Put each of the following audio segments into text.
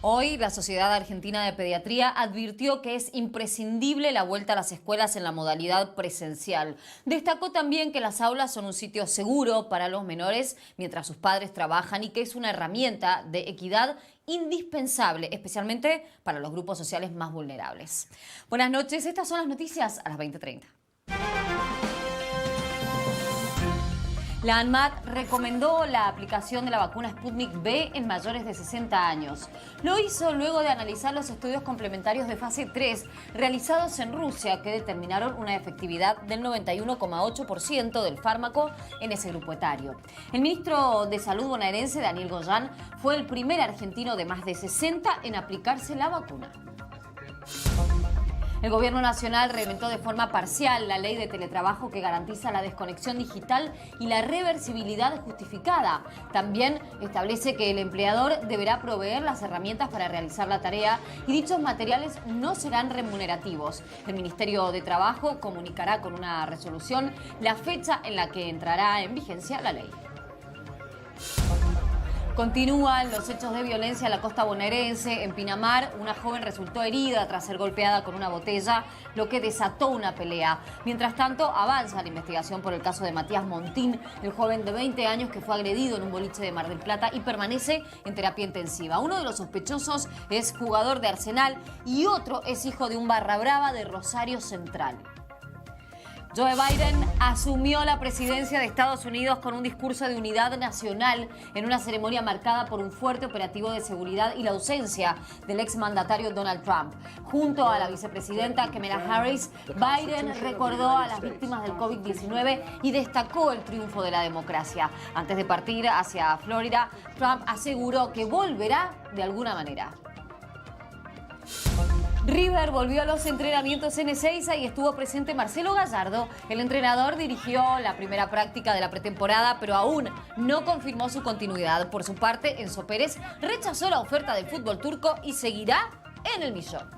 Hoy, la Sociedad Argentina de Pediatría advirtió que es imprescindible la vuelta a las escuelas en la modalidad presencial. Destacó también que las aulas son un sitio seguro para los menores mientras sus padres trabajan y que es una herramienta de equidad indispensable, especialmente para los grupos sociales más vulnerables. Buenas noches, estas son las noticias a las 20:30. La ANMAT recomendó la aplicación de la vacuna Sputnik V en mayores de 60 años. Lo hizo luego de analizar los estudios complementarios de fase 3 realizados en Rusia que determinaron una efectividad del 91,8% del fármaco en ese grupo etario. El ministro de Salud bonaerense, Daniel Goyan, fue el primer argentino de más de 60 en aplicarse la vacuna. El Gobierno Nacional reglamentó de forma parcial la ley de teletrabajo que garantiza la desconexión digital y la reversibilidad justificada. También establece que el empleador deberá proveer las herramientas para realizar la tarea y dichos materiales no serán remunerativos. El Ministerio de Trabajo comunicará con una resolución la fecha en la que entrará en vigencia la ley. Continúan los hechos de violencia en la costa bonaerense. En Pinamar, una joven resultó herida tras ser golpeada con una botella, lo que desató una pelea. Mientras tanto, avanza la investigación por el caso de Matías Montín, el joven de 20 años que fue agredido en un boliche de Mar del Plata y permanece en terapia intensiva. Uno de los sospechosos es jugador de Arsenal y otro es hijo de un barra brava de Rosario Central. Joe Biden asumió la presidencia de Estados Unidos con un discurso de unidad nacional en una ceremonia marcada por un fuerte operativo de seguridad y la ausencia del exmandatario Donald Trump. Junto a la vicepresidenta Kamala Harris, Biden recordó a las víctimas del COVID-19 y destacó el triunfo de la democracia. Antes de partir hacia Florida, Trump aseguró que volverá de alguna manera. River volvió a los entrenamientos en Ezeiza y estuvo presente Marcelo Gallardo. El entrenador dirigió la primera práctica de la pretemporada, pero aún no confirmó su continuidad. Por su parte, Enzo Pérez rechazó la oferta del fútbol turco y seguirá en el millón.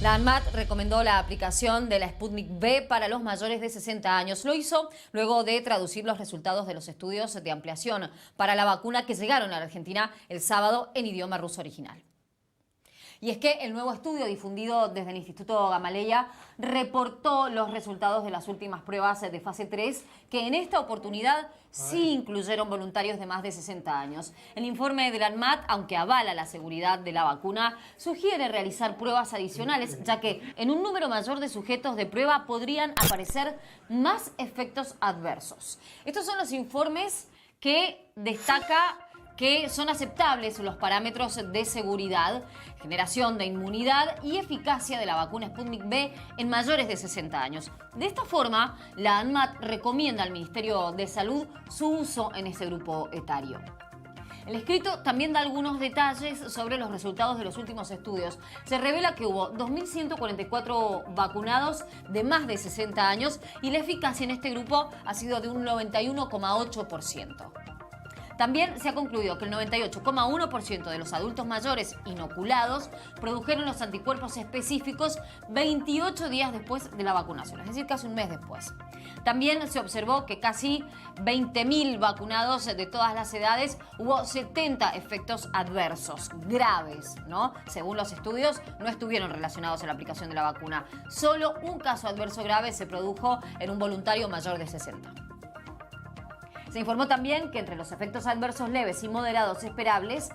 La ANMAT recomendó la aplicación de la Sputnik V para los mayores de 60 años. Lo hizo luego de traducir los resultados de los estudios de ampliación para la vacuna que llegaron a la Argentina el sábado en idioma ruso original. Y es que el nuevo estudio difundido desde el Instituto Gamaleya reportó los resultados de las últimas pruebas de fase 3 que en esta oportunidad sí incluyeron voluntarios de más de 60 años. El informe de la ANMAT, aunque avala la seguridad de la vacuna, sugiere realizar pruebas adicionales, ya que en un número mayor de sujetos de prueba podrían aparecer más efectos adversos. Estos son los informes que destaca que son aceptables los parámetros de seguridad, generación de inmunidad y eficacia de la vacuna Sputnik V en mayores de 60 años. De esta forma, la ANMAT recomienda al Ministerio de Salud su uso en ese grupo etario. El escrito también da algunos detalles sobre los resultados de los últimos estudios. Se revela que hubo 2.144 vacunados de más de 60 años y la eficacia en este grupo ha sido de un 91,8%. También se ha concluido que el 98,1% de los adultos mayores inoculados produjeron los anticuerpos específicos 28 días después de la vacunación, es decir, casi un mes después. También se observó que casi 20.000 vacunados de todas las edades hubo 70 efectos adversos graves, ¿no? Según los estudios, no estuvieron relacionados a la aplicación de la vacuna. Solo un caso adverso grave se produjo en un voluntario mayor de 60. Se informó también que entre los efectos adversos leves y moderados esperables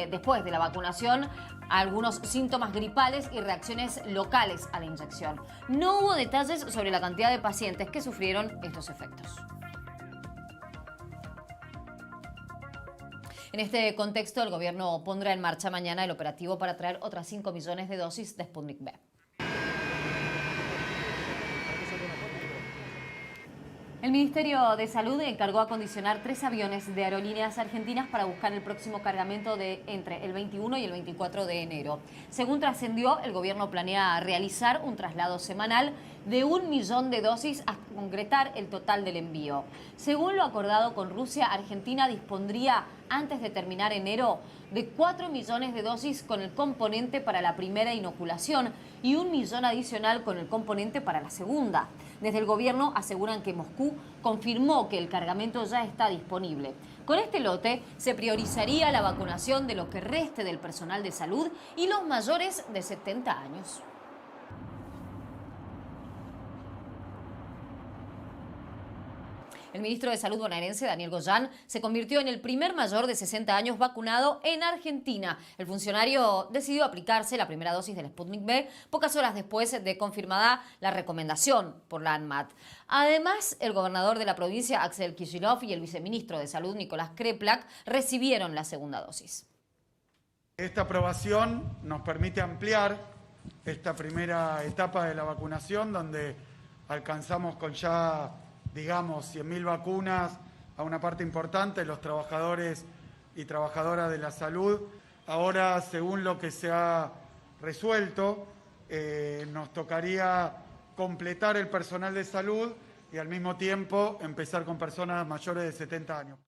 después de la vacunación, algunos síntomas gripales y reacciones locales a la inyección. No hubo detalles sobre la cantidad de pacientes que sufrieron estos efectos. En este contexto, el gobierno pondrá en marcha mañana el operativo para traer otras 5 millones de dosis de Sputnik V. El Ministerio de Salud encargó acondicionar 3 aviones de Aerolíneas Argentinas para buscar el próximo cargamento de entre el 21 y el 24 de enero. Según trascendió, el gobierno planea realizar un traslado semanal de 1 millón de dosis hasta concretar el total del envío. Según lo acordado con Rusia, Argentina dispondría, antes de terminar enero, de 4 millones de dosis con el componente para la primera inoculación y 1 millón adicional con el componente para la segunda. Desde el gobierno aseguran que Moscú confirmó que el cargamento ya está disponible. Con este lote se priorizaría la vacunación de lo que reste del personal de salud y los mayores de 70 años. El ministro de Salud bonaerense, Daniel Goyan, se convirtió en el primer mayor de 60 años vacunado en Argentina. El funcionario decidió aplicarse la primera dosis del Sputnik V pocas horas después de confirmada la recomendación por la ANMAT. Además, el gobernador de la provincia, Axel Kicillof, y el viceministro de Salud, Nicolás Kreplak, recibieron la segunda dosis. Esta aprobación nos permite ampliar esta primera etapa de la vacunación, donde alcanzamos con ya, digamos, 100.000 vacunas a una parte importante de los trabajadores y trabajadoras de la salud. Ahora, según lo que se ha resuelto, nos tocaría completar el personal de salud y al mismo tiempo empezar con personas mayores de 70 años.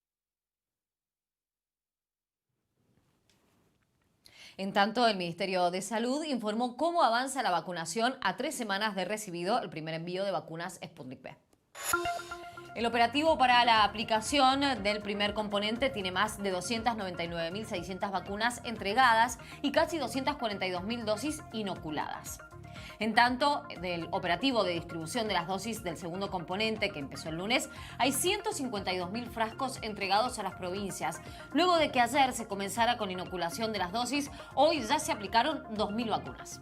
En tanto, el Ministerio de Salud informó cómo avanza la vacunación a 3 semanas de recibido el primer envío de vacunas Sputnik V. El operativo para la aplicación del primer componente tiene más de 299.600 vacunas entregadas y casi 242.000 dosis inoculadas. En tanto, del operativo de distribución de las dosis del segundo componente, que empezó el lunes, hay 152.000 frascos entregados a las provincias. Luego de que ayer se comenzara con inoculación de las dosis, hoy ya se aplicaron 2.000 vacunas.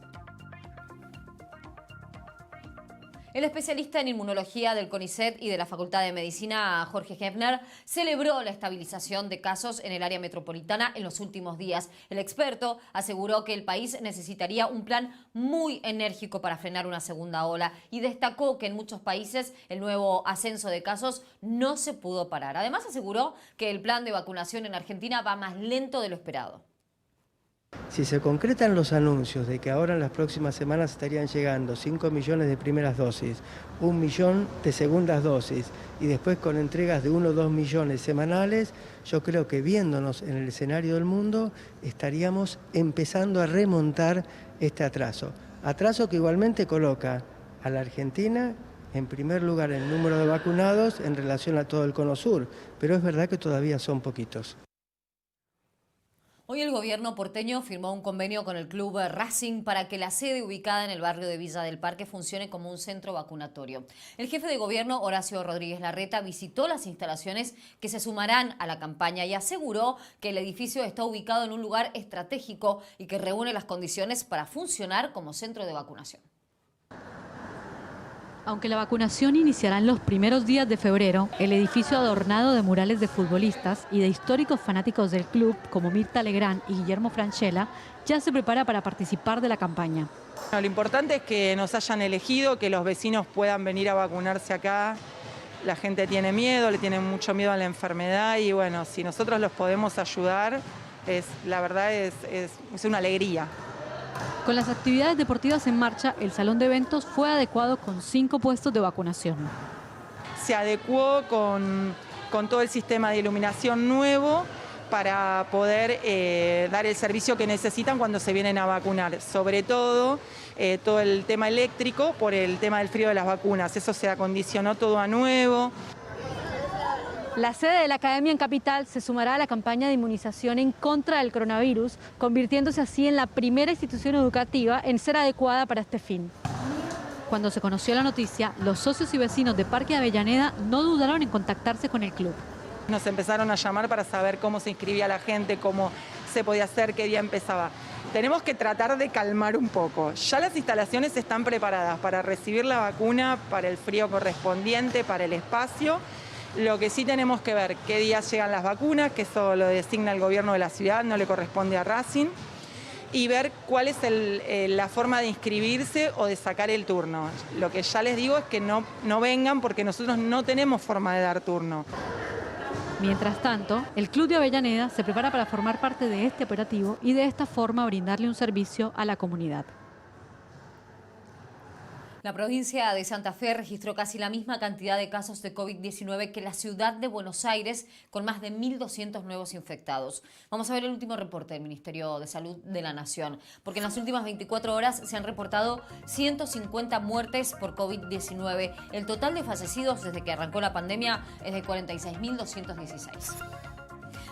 El especialista en inmunología del CONICET y de la Facultad de Medicina, Jorge Hefner, celebró la estabilización de casos en el área metropolitana en los últimos días. El experto aseguró que el país necesitaría un plan muy enérgico para frenar una segunda ola y destacó que en muchos países el nuevo ascenso de casos no se pudo parar. Además, aseguró que el plan de vacunación en Argentina va más lento de lo esperado. Si se concretan los anuncios de que ahora en las próximas semanas estarían llegando 5 millones de primeras dosis, 1 millón de segundas dosis y después con entregas de 1 o 2 millones semanales, yo creo que viéndonos en el escenario del mundo estaríamos empezando a remontar este atraso. Atraso que igualmente coloca a la Argentina en primer lugar en el número de vacunados en relación a todo el Cono Sur, pero es verdad que todavía son poquitos. Hoy el gobierno porteño firmó un convenio con el club Racing para que la sede ubicada en el barrio de Villa del Parque funcione como un centro vacunatorio. El jefe de gobierno, Horacio Rodríguez Larreta, visitó las instalaciones que se sumarán a la campaña y aseguró que el edificio está ubicado en un lugar estratégico y que reúne las condiciones para funcionar como centro de vacunación. Aunque la vacunación iniciará en los primeros días de febrero, el edificio adornado de murales de futbolistas y de históricos fanáticos del club, como Mirta Legrand y Guillermo Francella, ya se prepara para participar de la campaña. Lo importante es que nos hayan elegido, que los vecinos puedan venir a vacunarse acá. La gente tiene miedo, le tiene mucho miedo a la enfermedad y bueno, si nosotros los podemos ayudar, la verdad es una alegría. Con las actividades deportivas en marcha, el salón de eventos fue adecuado con 5 puestos de vacunación. Se adecuó con todo el sistema de iluminación nuevo para poder dar el servicio que necesitan cuando se vienen a vacunar. Sobre todo el tema eléctrico por el tema del frío de las vacunas. Eso se acondicionó todo a nuevo. La sede de la Academia en Capital se sumará a la campaña de inmunización en contra del coronavirus, convirtiéndose así en la primera institución educativa en ser adecuada para este fin. Cuando se conoció la noticia, los socios y vecinos de Parque Avellaneda no dudaron en contactarse con el club. Nos empezaron a llamar para saber cómo se inscribía la gente, cómo se podía hacer, qué día empezaba. Tenemos que tratar de calmar un poco. Ya las instalaciones están preparadas para recibir la vacuna, para el frío correspondiente, para el espacio. Lo que sí tenemos que ver qué días llegan las vacunas, que eso lo designa el gobierno de la ciudad, no le corresponde a Racing. y ver cuál es la forma de inscribirse o de sacar el turno. Lo que ya les digo es que no vengan porque nosotros no tenemos forma de dar turno. Mientras tanto, el Club de Avellaneda se prepara para formar parte de este operativo y de esta forma brindarle un servicio a la comunidad. La provincia de Santa Fe registró casi la misma cantidad de casos de COVID-19 que la ciudad de Buenos Aires, con más de 1.200 nuevos infectados. Vamos a ver el último reporte del Ministerio de Salud de la Nación, porque en las últimas 24 horas se han reportado 150 muertes por COVID-19. El total de fallecidos desde que arrancó la pandemia es de 46.216.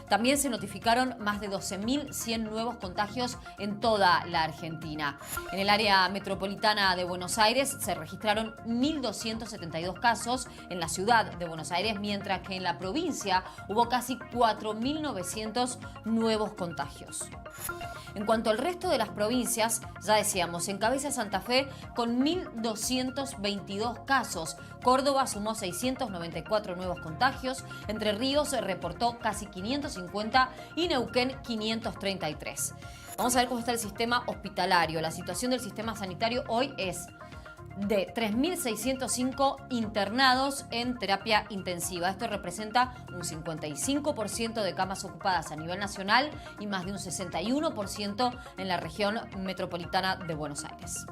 También se notificaron más de 12.100 nuevos contagios en toda la Argentina. En el área metropolitana de Buenos Aires se registraron 1.272 casos en la ciudad de Buenos Aires, mientras que en la provincia hubo casi 4.900 nuevos contagios. En cuanto al resto de las provincias, ya decíamos, encabeza Santa Fe con 1.222 casos. Córdoba sumó 694 nuevos contagios. Entre Ríos se reportó casi 550 y Neuquén 533. Vamos a ver cómo está el sistema hospitalario. La situación del sistema sanitario hoy es de 3.605 internados en terapia intensiva. Esto representa un 55% de camas ocupadas a nivel nacional y más de un 61% en la región metropolitana de Buenos Aires.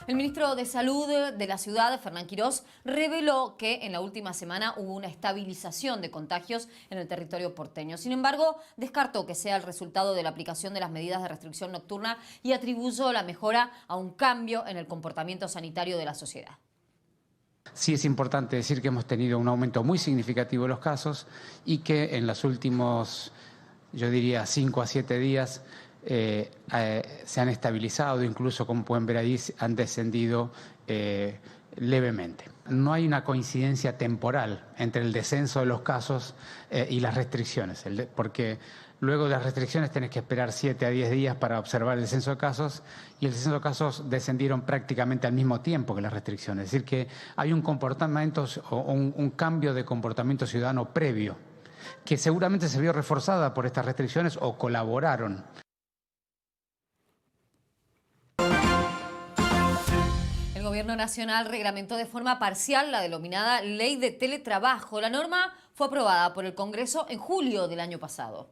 El ministro de Salud de la ciudad, Fernán Quirós, reveló que en la última semana hubo una estabilización de contagios en el territorio porteño. Sin embargo, descartó que sea el resultado de la aplicación de las medidas de restricción nocturna y atribuyó la mejora a un cambio en el comportamiento sanitario de la sociedad. Sí es importante decir que hemos tenido un aumento muy significativo de los casos y que en los últimos, yo diría, 5 a 7 días, se han estabilizado, incluso como pueden ver ahí han descendido levemente. No hay una coincidencia temporal entre el descenso de los casos y las restricciones, porque luego de las restricciones tenés que esperar 7 a 10 días para observar el descenso de casos y el descenso de casos descendieron prácticamente al mismo tiempo que las restricciones. Es decir, que hay un comportamiento o un cambio de comportamiento ciudadano previo que seguramente se vio reforzada por estas restricciones o colaboraron. El Gobierno Nacional reglamentó de forma parcial la denominada Ley de Teletrabajo. La norma fue aprobada por el Congreso en julio del año pasado.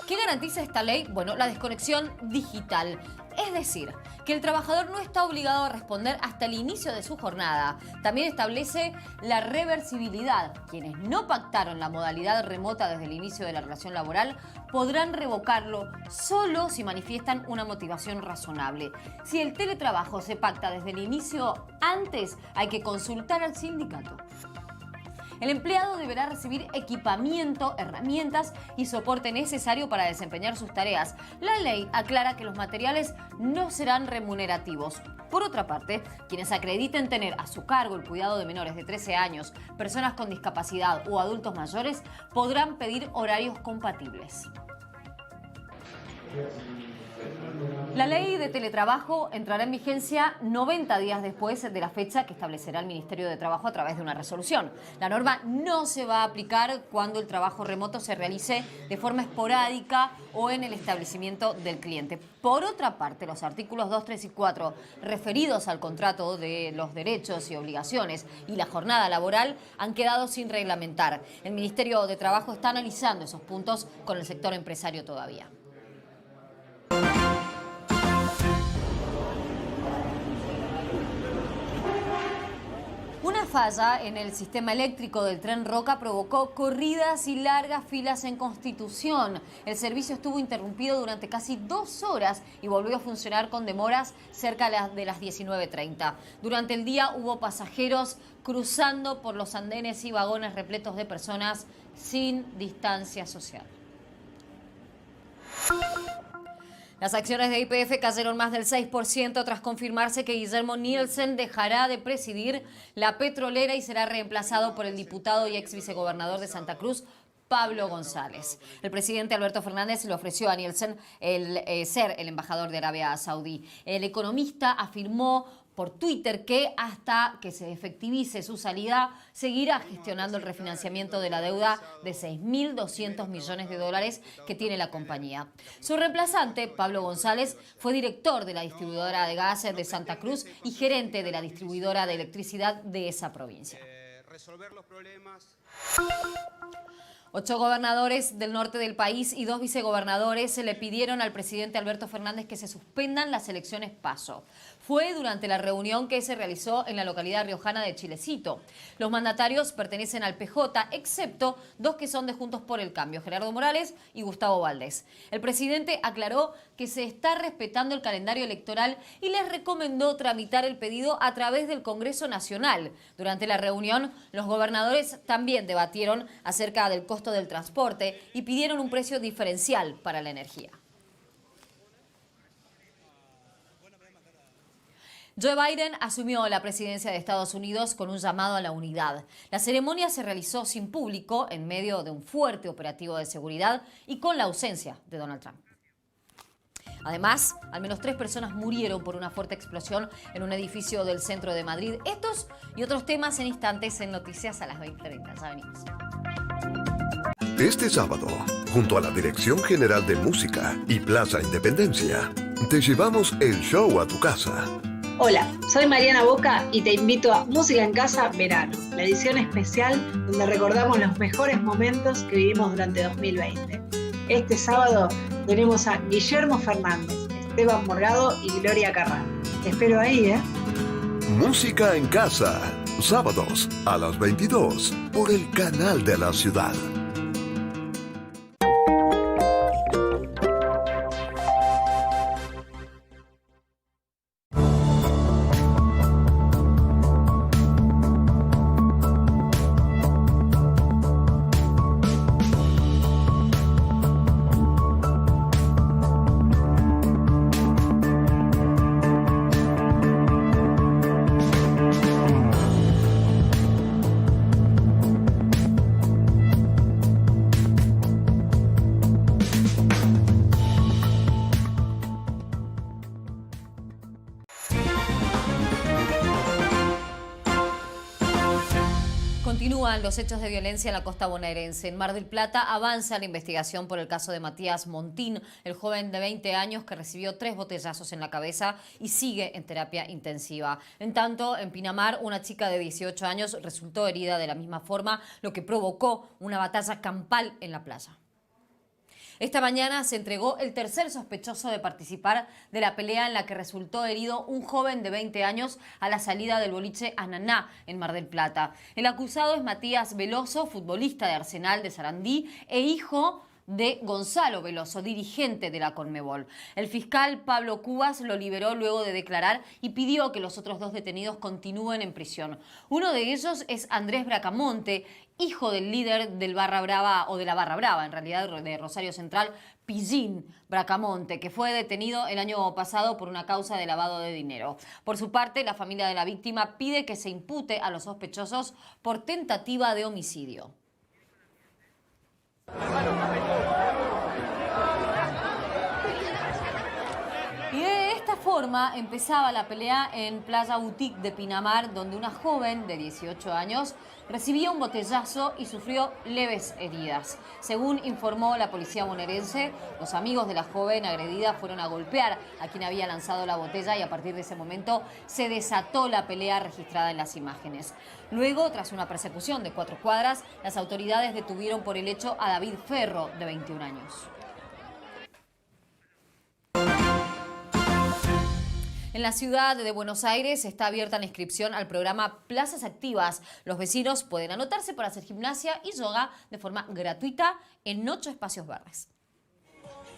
¿Qué garantiza esta ley? Bueno, la desconexión digital. Es decir, que el trabajador no está obligado a responder hasta el inicio de su jornada. También establece la reversibilidad. Quienes no pactaron la modalidad remota desde el inicio de la relación laboral podrán revocarlo solo si manifiestan una motivación razonable. Si el teletrabajo se pacta desde el inicio, antes hay que consultar al sindicato. El empleado deberá recibir equipamiento, herramientas y soporte necesario para desempeñar sus tareas. La ley aclara que los materiales no serán remunerativos. Por otra parte, quienes acrediten tener a su cargo el cuidado de menores de 13 años, personas con discapacidad o adultos mayores, podrán pedir horarios compatibles. La ley de teletrabajo entrará en vigencia 90 días después de la fecha que establecerá el Ministerio de Trabajo a través de una resolución. La norma no se va a aplicar cuando el trabajo remoto se realice de forma esporádica o en el establecimiento del cliente. Por otra parte, los artículos 2, 3 y 4 referidos al contrato de los derechos y obligaciones y la jornada laboral han quedado sin reglamentar. El Ministerio de Trabajo está analizando esos puntos con el sector empresario todavía. Una falla en el sistema eléctrico del tren Roca provocó corridas y largas filas en Constitución. El servicio estuvo interrumpido durante casi 2 horas y volvió a funcionar con demoras cerca de las 19:30. Durante el día hubo pasajeros cruzando por los andenes y vagones repletos de personas sin distancia social. Las acciones de YPF cayeron más del 6% tras confirmarse que Guillermo Nielsen dejará de presidir la petrolera y será reemplazado por el diputado y ex vicegobernador de Santa Cruz, Pablo González. El presidente Alberto Fernández le ofreció a Nielsen ser el embajador de Arabia Saudí. El economista afirmó por Twitter que hasta que se efectivice su salida seguirá gestionando el refinanciamiento de la deuda de 6.200 millones de dólares que tiene la compañía. Su reemplazante, Pablo González, fue director de la distribuidora de gas de Santa Cruz y gerente de la distribuidora de electricidad de esa provincia. 8 gobernadores del norte del país y 2 vicegobernadores le pidieron al presidente Alberto Fernández que se suspendan las elecciones PASO. Fue durante la reunión que se realizó en la localidad riojana de Chilecito. Los mandatarios pertenecen al PJ, excepto 2 que son de Juntos por el Cambio, Gerardo Morales y Gustavo Valdés. El presidente aclaró que se está respetando el calendario electoral y les recomendó tramitar el pedido a través del Congreso Nacional. Durante la reunión, los gobernadores también debatieron acerca del costo del transporte y pidieron un precio diferencial para la energía. Joe Biden asumió la presidencia de Estados Unidos con un llamado a la unidad. La ceremonia se realizó sin público, en medio de un fuerte operativo de seguridad y con la ausencia de Donald Trump. Además, al menos 3 personas murieron por una fuerte explosión en un edificio del centro de Madrid. Estos y otros temas en instantes en Noticias a las 20:30. Ya venimos. Este sábado, junto a la Dirección General de Música y Plaza Independencia, te llevamos el show a tu casa. Hola, soy Mariana Boca y te invito a Música en Casa Verano, la edición especial donde recordamos los mejores momentos que vivimos durante 2020. Este sábado tenemos a Guillermo Fernández, Esteban Morgado y Gloria Carrán. Te espero ahí, ¿eh? Música en Casa, sábados a las 22 por el canal de la ciudad. Continúan los hechos de violencia en la costa bonaerense. En Mar del Plata avanza la investigación por el caso de Matías Montín, el joven de 20 años que recibió 3 botellazos en la cabeza y sigue en terapia intensiva. En tanto, en Pinamar, una chica de 18 años resultó herida de la misma forma, lo que provocó una batalla campal en la playa. Esta mañana se entregó el tercer sospechoso de participar de la pelea en la que resultó herido un joven de 20 años a la salida del boliche Ananá en Mar del Plata. El acusado es Matías Veloso, futbolista de Arsenal de Sarandí e hijo de Gonzalo Veloso, dirigente de la Conmebol. El fiscal Pablo Cubas lo liberó luego de declarar y pidió que los otros 2 detenidos continúen en prisión. Uno de ellos es Andrés Bracamonte, hijo del líder del Barra Brava, o de la Barra Brava, en realidad de Rosario Central, Pillín Bracamonte, que fue detenido el año pasado por una causa de lavado de dinero. Por su parte, la familia de la víctima pide que se impute a los sospechosos por tentativa de homicidio. Y de esta forma empezaba la pelea en Playa Boutique de Pinamar, donde una joven de 18 años recibió un botellazo y sufrió leves heridas. Según informó la policía bonaerense, los amigos de la joven agredida fueron a golpear a quien había lanzado la botella y a partir de ese momento se desató la pelea registrada en las imágenes. Luego, tras una persecución de 4 cuadras, las autoridades detuvieron por el hecho a David Ferro, de 21 años. En la ciudad de Buenos Aires está abierta la inscripción al programa Plazas Activas. Los vecinos pueden anotarse para hacer gimnasia y yoga de forma gratuita en 8 espacios verdes.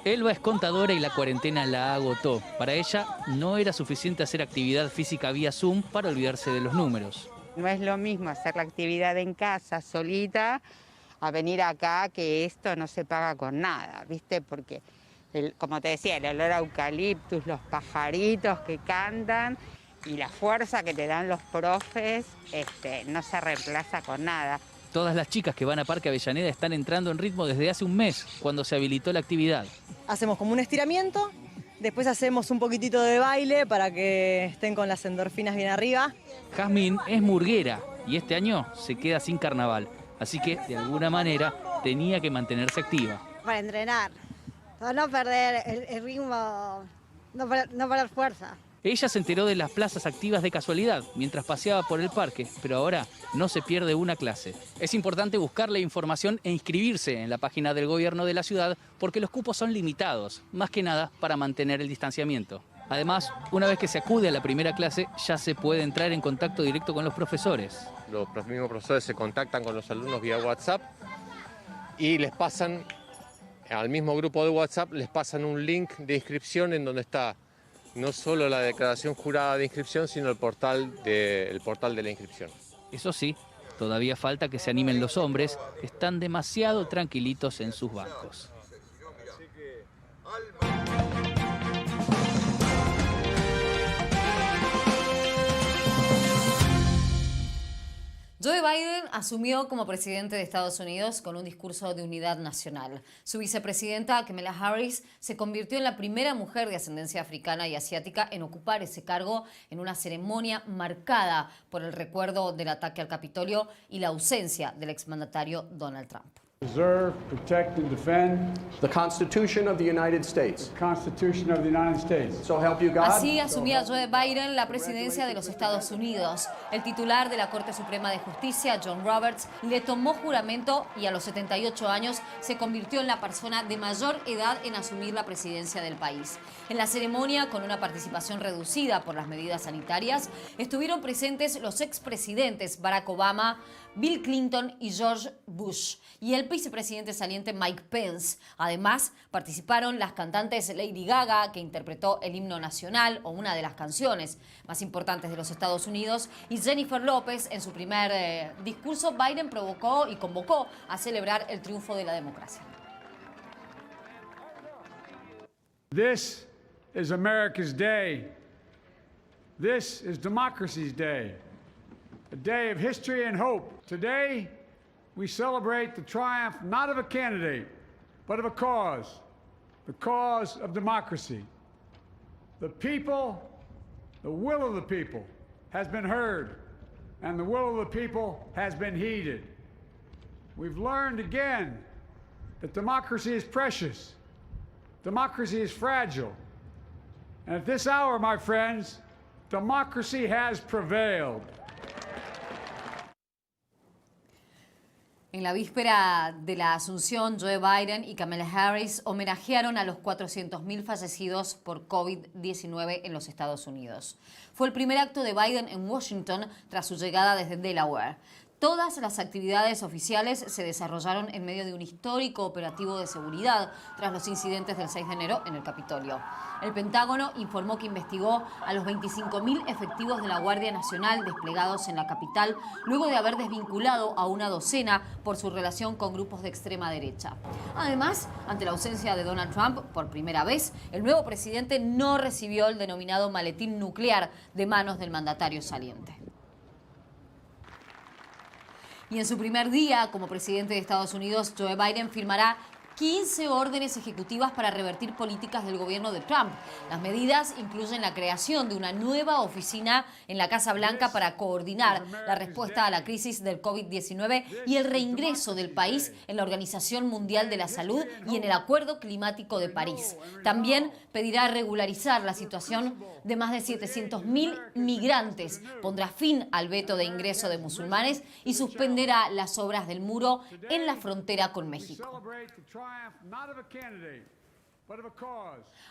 Elba es contadora y la cuarentena la agotó. Para ella no era suficiente hacer actividad física vía Zoom para olvidarse de los números. No es lo mismo hacer la actividad en casa solita a venir acá, que esto no se paga con nada, ¿viste? Porque como te decía, el olor a eucaliptus, los pajaritos que cantan y la fuerza que te dan los profes no se reemplaza con nada. Todas las chicas que van a Parque Avellaneda están entrando en ritmo desde hace un mes, cuando se habilitó la actividad. Hacemos como un estiramiento Después hacemos un poquitito de baile para que estén con las endorfinas bien arriba. Jazmín es murguera y este año se queda sin carnaval. Así que, de alguna manera, tenía que mantenerse activa. Para entrenar, para no perder el ritmo, no perder fuerza. Ella se enteró de las plazas activas de casualidad mientras paseaba por el parque, pero ahora no se pierde una clase. Es importante buscar la información e inscribirse en la página del gobierno de la ciudad porque los cupos son limitados, más que nada para mantener el distanciamiento. Además, una vez que se acude a la primera clase, ya se puede entrar en contacto directo con los profesores. Los mismos profesores se contactan con los alumnos vía WhatsApp y les pasan, al mismo grupo de WhatsApp, les pasan un link de inscripción en donde está no solo la declaración jurada de inscripción, sino el portal de la inscripción. Eso sí, todavía falta que se animen los hombres, que están demasiado tranquilitos en sus bancos. Joe Biden asumió como presidente de Estados Unidos con un discurso de unidad nacional. Su vicepresidenta, Kamala Harris, se convirtió en la primera mujer de ascendencia africana y asiática en ocupar ese cargo en una ceremonia marcada por el recuerdo del ataque al Capitolio y la ausencia del exmandatario Donald Trump. Preserve, protect, and defend the Constitution of the United States. The Constitution of the United States. So help you God. Así asumía Joe Biden la presidencia de los Estados Unidos. El titular de la Corte Suprema de Justicia, John Roberts, le tomó juramento y a los 78 años se convirtió en la persona de mayor edad en asumir la presidencia del país. En la ceremonia, con una participación reducida por las medidas sanitarias, estuvieron presentes los expresidentes Barack Obama, Bill Clinton y George Bush, y el vicepresidente saliente Mike Pence. Además, participaron las cantantes Lady Gaga, que interpretó el himno nacional o una de las canciones más importantes de los Estados Unidos, y Jennifer López. En su primer discurso, Biden provocó y convocó a celebrar el triunfo de la democracia. This is America's day. This is democracy's day. A day of history and hope. Today, we celebrate the triumph not of a candidate, but of a cause, the cause of democracy. The people, the will of the people has been heard, and the will of the people has been heeded. We've learned again that democracy is precious, democracy is fragile, and at this hour, my friends, democracy has prevailed. En la víspera de la asunción, Joe Biden y Kamala Harris homenajearon a los 400.000 fallecidos por COVID-19 en los Estados Unidos. Fue el primer acto de Biden en Washington tras su llegada desde Delaware. Todas las actividades oficiales se desarrollaron en medio de un histórico operativo de seguridad tras los incidentes del 6 de enero en el Capitolio. El Pentágono informó que investigó a los 25.000 efectivos de la Guardia Nacional desplegados en la capital luego de haber desvinculado a una docena por su relación con grupos de extrema derecha. Además, ante la ausencia de Donald Trump, por primera vez, el nuevo presidente no recibió el denominado maletín nuclear de manos del mandatario saliente. Y en su primer día como presidente de Estados Unidos, Joe Biden firmará 15 órdenes ejecutivas para revertir políticas del gobierno de Trump. Las medidas incluyen la creación de una nueva oficina en la Casa Blanca para coordinar la respuesta a la crisis del COVID-19 y el reingreso del país en la Organización Mundial de la Salud y en el Acuerdo Climático de París. También pedirá regularizar la situación de más de 700.000 migrantes, pondrá fin al veto de ingreso de musulmanes y suspenderá las obras del muro en la frontera con México.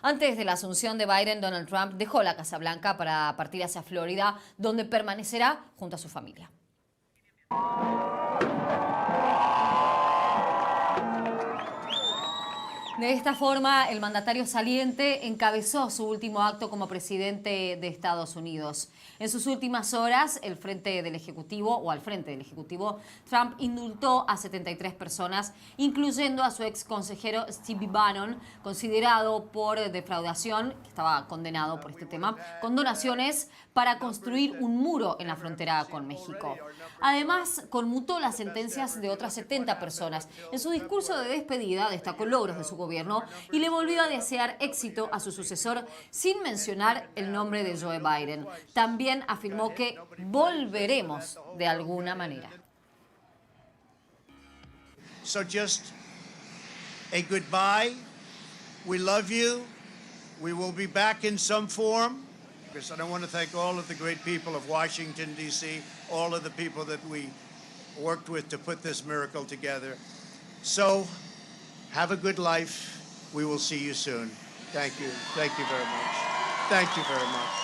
Antes de la asunción de Biden, Donald Trump dejó la Casa Blanca para partir hacia Florida, donde permanecerá junto a su familia. De esta forma, el mandatario saliente encabezó su último acto como presidente de Estados Unidos. En sus últimas horas, al frente del Ejecutivo, Trump indultó a 73 personas, incluyendo a su ex consejero Steve Bannon, considerado por defraudación, que estaba condenado por este tema, con donaciones para construir un muro en la frontera con México. Además, conmutó las sentencias de otras 70 personas. En su discurso de despedida, destacó logros de su gobierno y le volvió a desear éxito a su sucesor sin mencionar el nombre de Joe Biden. También afirmó que volveremos de alguna manera. So just a goodbye. We love you. We will be back in some form. And I want to thank all of the great people of Washington, D.C., all of the people that we worked with to put this miracle together. So, have a good life. We will see you soon. Thank you. Thank you very much. Thank you very much.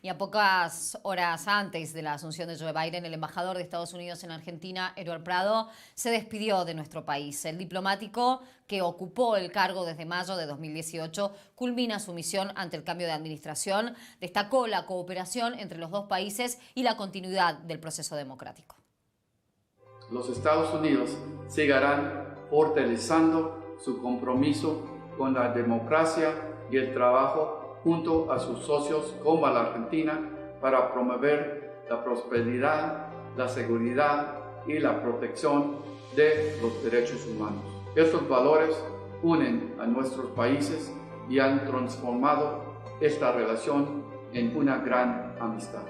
Y a pocas horas antes de la asunción de Joe Biden, el embajador de Estados Unidos en Argentina, Eduard Prado, se despidió de nuestro país. El diplomático, que ocupó el cargo desde mayo de 2018, culmina su misión ante el cambio de administración. Destacó la cooperación entre los dos países y la continuidad del proceso democrático. Los Estados Unidos seguirán fortaleciendo su compromiso con la democracia y el trabajo junto a sus socios como la Argentina para promover la prosperidad, la seguridad y la protección de los derechos humanos. Estos valores unen a nuestros países y han transformado esta relación en una gran amistad.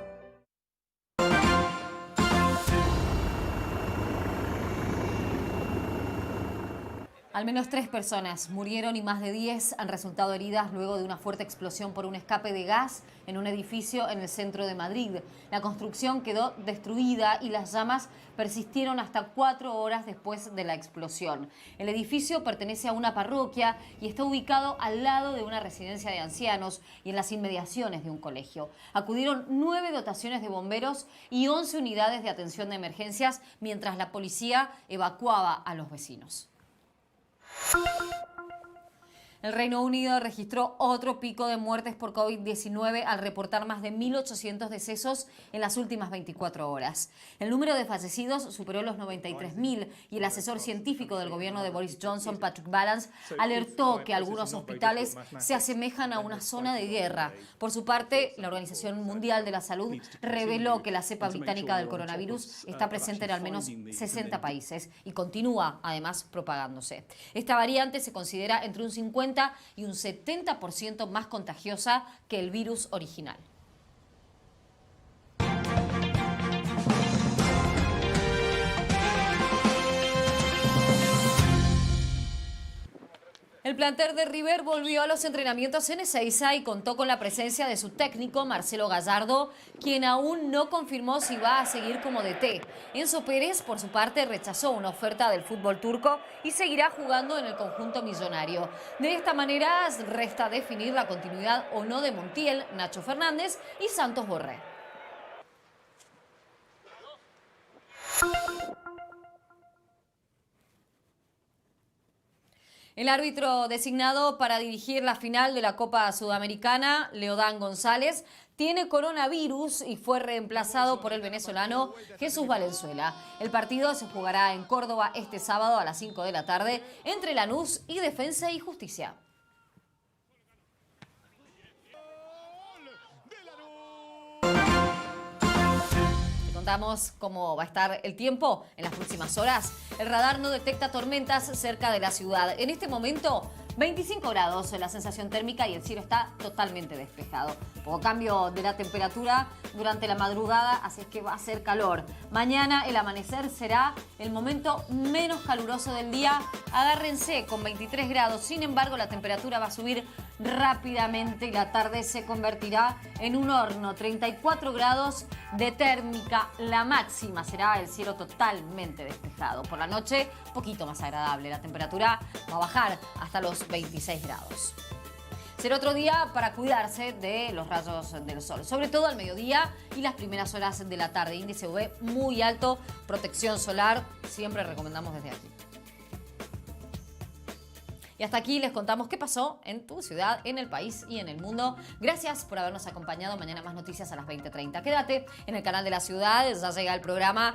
Al menos 3 personas murieron y más de 10 han resultado heridas luego de una fuerte explosión por un escape de gas en un edificio en el centro de Madrid. La construcción quedó destruida y las llamas persistieron hasta 4 horas después de la explosión. El edificio pertenece a una parroquia y está ubicado al lado de una residencia de ancianos y en las inmediaciones de un colegio. Acudieron 9 dotaciones de bomberos y 11 unidades de atención de emergencias mientras la policía evacuaba a los vecinos. El Reino Unido registró otro pico de muertes por COVID-19 al reportar más de 1.800 decesos en las últimas 24 horas. El número de fallecidos superó los 93.000 y el asesor científico del gobierno de Boris Johnson, Patrick Vallance, alertó que algunos hospitales se asemejan a una zona de guerra. Por su parte, la Organización Mundial de la Salud reveló que la cepa británica del coronavirus está presente en al menos 60 países y continúa, además, propagándose. Esta variante se considera entre un 50 y un 70% más contagiosa que el virus original. El plantel de River volvió a los entrenamientos en Ezeiza y contó con la presencia de su técnico Marcelo Gallardo, quien aún no confirmó si va a seguir como DT. Enzo Pérez, por su parte, rechazó una oferta del fútbol turco y seguirá jugando en el conjunto millonario. De esta manera, resta definir la continuidad o no de Montiel, Nacho Fernández y Santos Borré. El árbitro designado para dirigir la final de la Copa Sudamericana, Leodán González, tiene coronavirus y fue reemplazado por el venezolano Jesús Valenzuela. El partido se jugará en Córdoba este sábado a las 5 de la tarde entre Lanús y Defensa y Justicia. Contamos cómo va a estar el tiempo en las próximas horas. El radar no detecta tormentas cerca de la ciudad. En este momento, 25 grados la sensación térmica y el cielo está totalmente despejado. Poco cambio de la temperatura durante la madrugada, así es que va a ser calor. Mañana el amanecer será el momento menos caluroso del día. Agárrense con 23 grados. Sin embargo, la temperatura va a subir rápidamente y la tarde se convertirá en un horno. 34 grados de térmica. La máxima será el cielo totalmente despejado. Por la noche, un poquito más agradable. La temperatura va a bajar hasta los 26 grados. Será otro día para cuidarse de los rayos del sol, sobre todo al mediodía y las primeras horas de la tarde. Índice UV muy alto, protección solar, siempre recomendamos desde aquí. Y hasta aquí les contamos qué pasó en tu ciudad, en el país y en el mundo. Gracias por habernos acompañado. Mañana más noticias a las 20:30. Quédate en el canal de la ciudad, ya llega el programa